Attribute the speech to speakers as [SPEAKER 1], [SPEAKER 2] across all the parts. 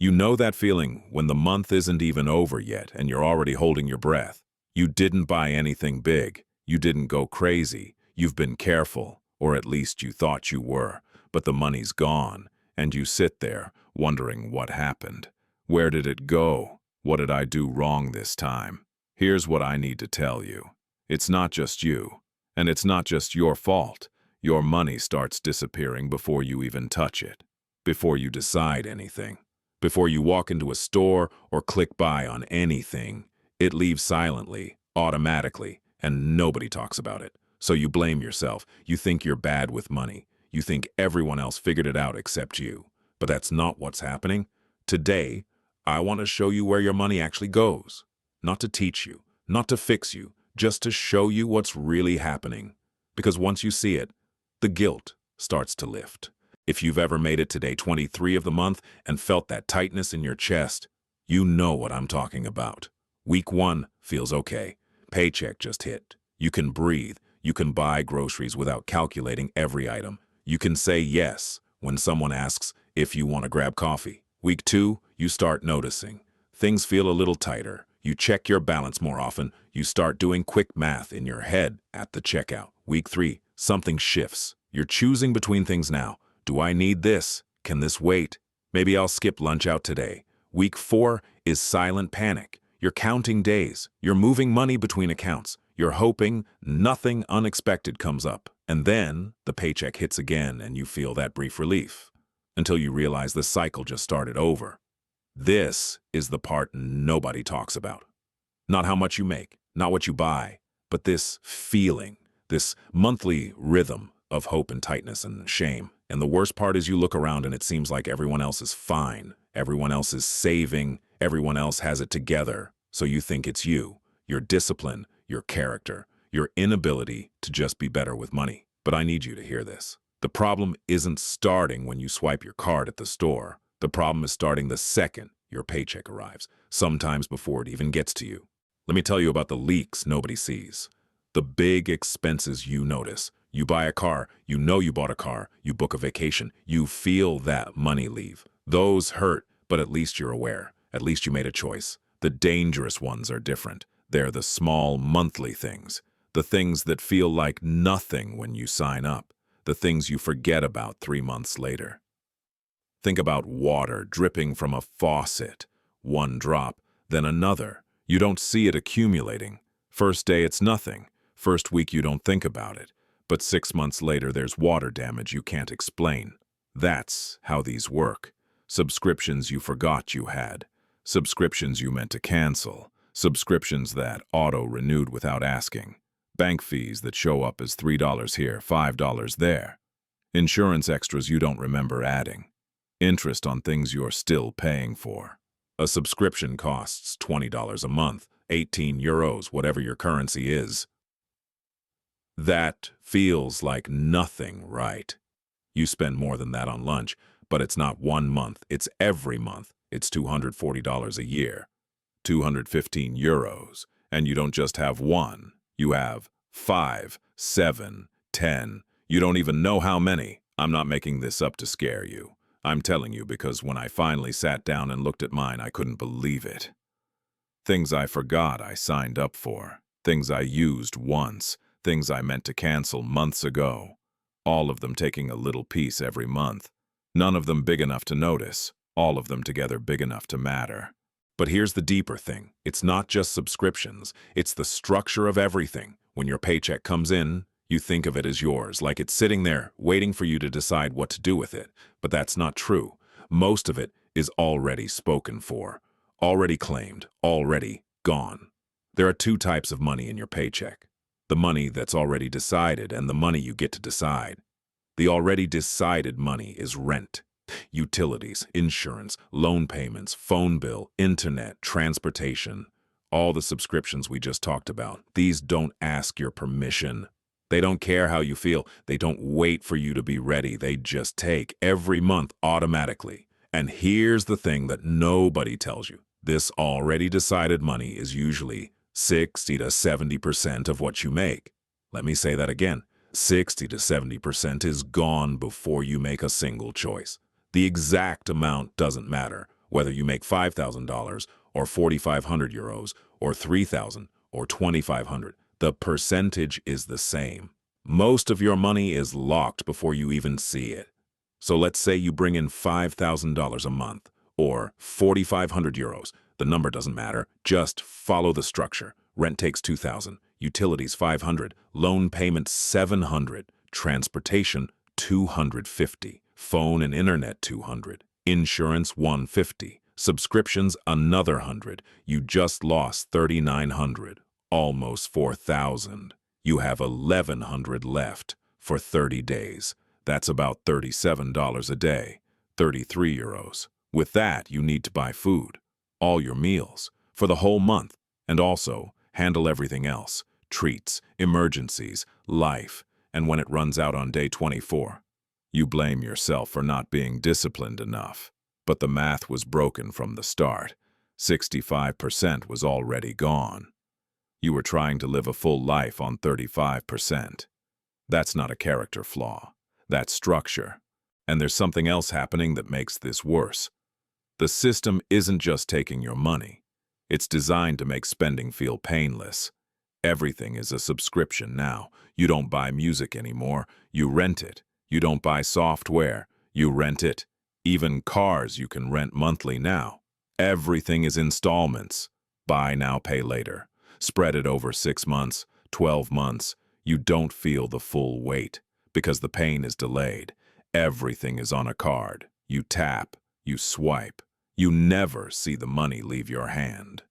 [SPEAKER 1] You know that feeling when the month isn't even over yet and you're already holding your breath. You didn't buy anything big. You didn't go crazy. You've been careful, or at least you thought you were, but the money's gone, and you sit there wondering what happened. Where did it go? What did I do wrong this time? Here's what I need to tell you. It's not just you, and it's not just your fault. Your money starts disappearing before you even touch it, before you decide anything, before you walk into a store or click buy on anything. It leaves silently, automatically, and nobody talks about it. So you blame yourself. You think you're bad with money. You think everyone else figured it out except you. But that's not what's happening. Today, I want to show you where your money actually goes. Not to teach you, not to fix you, just to show you what's really happening. Because once you see it, the guilt starts to lift. If you've ever made it to day 23 of the month and felt that tightness in your chest, you know what I'm talking about. Week 1 feels okay. Paycheck just hit. You can breathe. You can buy groceries without calculating every item. You can say yes when someone asks if you want to grab coffee. Week 2, you start noticing. Things feel a little tighter. You check your balance more often. You start doing quick math in your head at the checkout. Week 3, something shifts. You're choosing between things now. Do I need this? Can this wait? Maybe I'll skip lunch out today. Week 4 is silent panic. You're counting days. You're moving money between accounts. You're hoping nothing unexpected comes up. And then the paycheck hits again and you feel that brief relief until you realize the cycle just started over. This is the part nobody talks about. Not how much you make, not what you buy, but this feeling, this monthly rhythm of hope and tightness and shame. And the worst part is you look around and it seems like everyone else is fine. Everyone else is saving. Everyone else has it together. So you think it's you, your discipline, your character, your inability to just be better with money. But I need you to hear this. The problem isn't starting when you swipe your card at the store. The problem is starting the second your paycheck arrives, sometimes before it even gets to you. Let me tell you about the leaks nobody sees. The big expenses you notice. You buy a car, you know you bought a car, you book a vacation, you feel that money leave. Those hurt, but at least you're aware. At least you made a choice. The dangerous ones are different. They're the small monthly things. The things that feel like nothing when you sign up. The things you forget about 3 months later. Think about water dripping from a faucet. One drop, then another. You don't see it accumulating. First day it's nothing. First week you don't think about it. But 6 months later there's water damage you can't explain. That's how these work. Subscriptions you forgot you had. Subscriptions you meant to cancel. Subscriptions that auto-renewed without asking. Bank fees that show up as $3 here, $5 there. Insurance extras you don't remember adding. Interest on things you're still paying for. A subscription costs $20 a month, 18 euros, whatever your currency is. That feels like nothing, right? You spend more than that on lunch, but it's not 1 month, it's every month. It's $240 a year, 215 euros, and you don't just have one, you have 5, 7, 10. You don't even know how many. I'm not making this up to scare you. I'm telling you because when I finally sat down and looked at mine, I couldn't believe it. Things I forgot I signed up for, things I used once, things I meant to cancel months ago, all of them taking a little piece every month. None of them big enough to notice, all of them together big enough to matter. But here's the deeper thing. It's not just subscriptions, it's the structure of everything. When your paycheck comes in, you think of it as yours, like it's sitting there waiting for you to decide what to do with it. But that's not true. Most of it is already spoken for, already claimed, already gone. There are 2 types of money in your paycheck. The money that's already decided and the money you get to decide. The already decided money is rent, utilities, insurance, loan payments, phone bill, internet, transportation, all the subscriptions we just talked about. These don't ask your permission. They don't care how you feel. They don't wait for you to be ready. They just take every month automatically. And here's the thing that nobody tells you. This already decided money is usually 60 to 70% of what you make. Let me say that again. 60 to 70% is gone before you make a single choice. The exact amount doesn't matter. Whether you make $5,000 or 4,500 euros or 3,000 or 2,500, the percentage is the same. Most of your money is locked before you even see it. So let's say you bring in $5,000 a month or 4,500 euros. The number doesn't matter. Just follow the structure. Rent takes 2,000, utilities 500, loan payment 700, transportation 250, phone and internet 200, insurance 150, subscriptions another 100. You just lost 3,900, almost 4,000. You have 1,100 left for 30 days. That's about $37 a day, 33 euros. With that, you need to buy food, all your meals, for the whole month, and also handle everything else, treats, emergencies, life, and when it runs out on day 24, you blame yourself for not being disciplined enough. But the math was broken from the start. 65% was already gone. You were trying to live a full life on 35%. That's not a character flaw. That's structure. And there's something else happening that makes this worse. The system isn't just taking your money. It's designed to make spending feel painless. Everything is a subscription now. You don't buy music anymore. You rent it. You don't buy software. You rent it. Even cars you can rent monthly now. Everything is installments. Buy now, pay later. Spread it over 6 months, 12 months. You don't feel the full weight because the pain is delayed. Everything is on a card. You tap, you swipe. You never see the money leave your hand.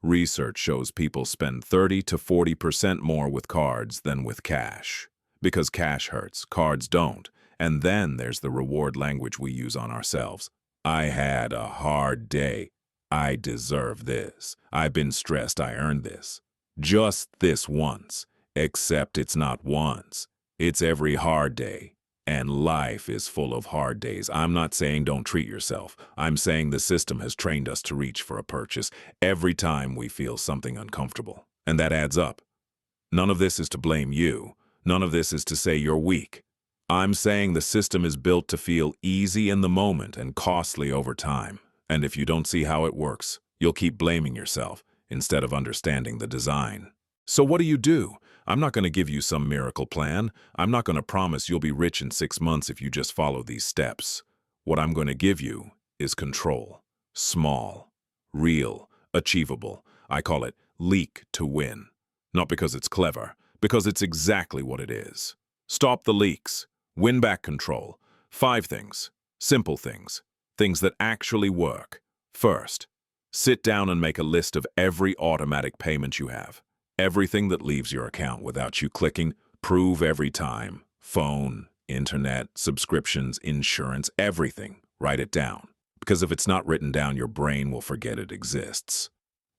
[SPEAKER 1] Research shows people spend 30 to 40% more with cards than with cash. Because cash hurts, cards don't. And then there's the reward language we use on ourselves. I had a hard day. I deserve this. I've been stressed. I earned this. Just this once. Except it's not once. It's every hard day. And life is full of hard days. I'm not saying don't treat yourself. I'm saying the system has trained us to reach for a purchase every time we feel something uncomfortable. And that adds up. None of this is to blame you. None of this is to say you're weak. I'm saying the system is built to feel easy in the moment and costly over time. And if you don't see how it works, you'll keep blaming yourself instead of understanding the design. So what do? I'm not going to give you some miracle plan. I'm not going to promise you'll be rich in 6 months if you just follow these steps. What I'm going to give you is control. Small, real, achievable. I call it LeakToWin. Not because it's clever, because it's exactly what it is. Stop the leaks. Win back control. 5 things. Simple things. Things that actually work. First, sit down and make a list of every automatic payment you have. Everything that leaves your account without you clicking, prove every time. Phone, internet, subscriptions, insurance, everything. Write it down. Because if it's not written down, your brain will forget it exists.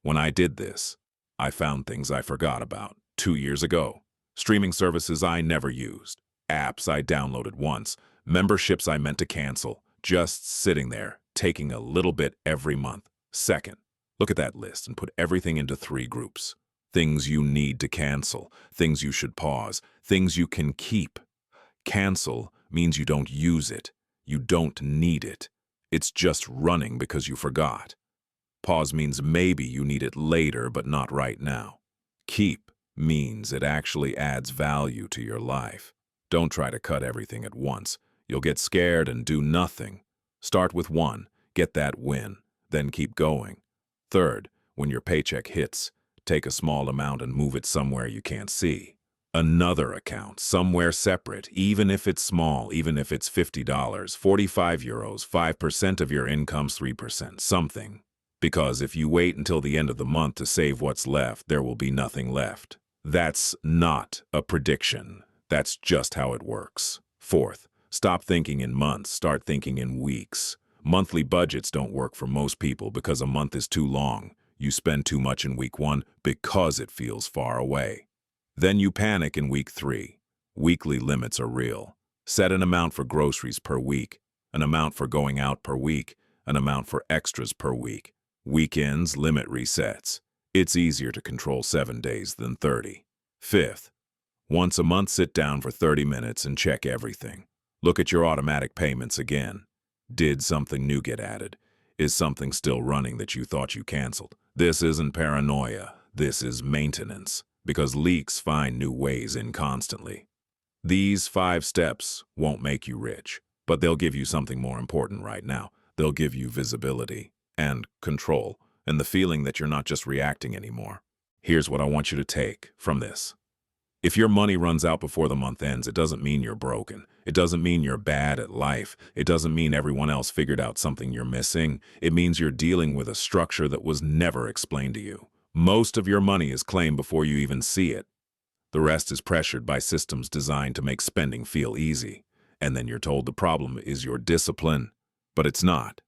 [SPEAKER 1] When I did this, I found things I forgot about 2 years ago. Streaming services I never used. Apps I downloaded once. Memberships I meant to cancel. Just sitting there, taking a little bit every month. Second, look at that list and put everything into 3 groups. Things you need to cancel, things you should pause, things you can keep. Cancel means you don't use it. You don't need it. It's just running because you forgot. Pause means maybe you need it later, but not right now. Keep means it actually adds value to your life. Don't try to cut everything at once. You'll get scared and do nothing. Start with 1, get that win, then keep going. Third, when your paycheck hits, take a small amount and move it somewhere you can't see. Another account, somewhere separate, even if it's small, even if it's $50, 45 euros, 5% of your income's 3%, something. Because if you wait until the end of the month to save what's left, there will be nothing left. That's not a prediction. That's just how it works. Fourth, stop thinking in months, start thinking in weeks. Monthly budgets don't work for most people because a month is too long. You spend too much in week 1 because it feels far away. Then you panic in week 3. Weekly limits are real. Set an amount for groceries per week, an amount for going out per week, an amount for extras per week. Weekends, limit resets. It's easier to control 7 days than 30. Fifth, once a month sit down for 30 minutes and check everything. Look at your automatic payments again. Did something new get added? Is something still running that you thought you canceled? This isn't paranoia. This is maintenance, because leaks find new ways in constantly. These 5 steps won't make you rich, but they'll give you something more important right now. They'll give you visibility and control and the feeling that you're not just reacting anymore. Here's what I want you to take from this. If your money runs out before the month ends, it doesn't mean you're broken. It doesn't mean you're bad at life. It doesn't mean everyone else figured out something you're missing. It means you're dealing with a structure that was never explained to you. Most of your money is claimed before you even see it. The rest is pressured by systems designed to make spending feel easy. And then you're told the problem is your discipline. But it's not.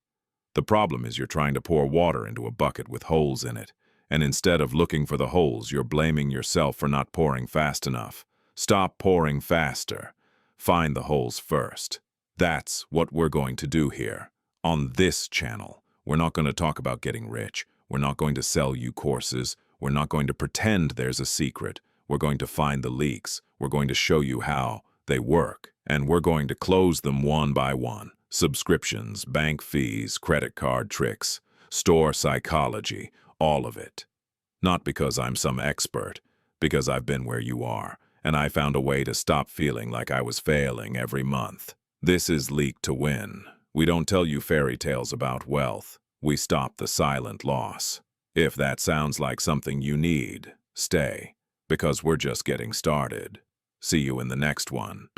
[SPEAKER 1] The problem is you're trying to pour water into a bucket with holes in it. And instead of looking for the holes, you're blaming yourself for not pouring fast enough. Stop pouring faster. Find the holes first. That's what we're going to do here. On this channel, we're not going to talk about getting rich. We're not going to sell you courses. We're not going to pretend there's a secret. We're going to find the leaks. We're going to show you how they work. And we're going to close them one by one. Subscriptions, bank fees, credit card tricks, store psychology, all of it. Not because I'm some expert, because I've been where you are, and I found a way to stop feeling like I was failing every month. This is LeakToWin. We don't tell you fairy tales about wealth. We stop the silent loss. If that sounds like something you need, stay, because we're just getting started. See you in the next one.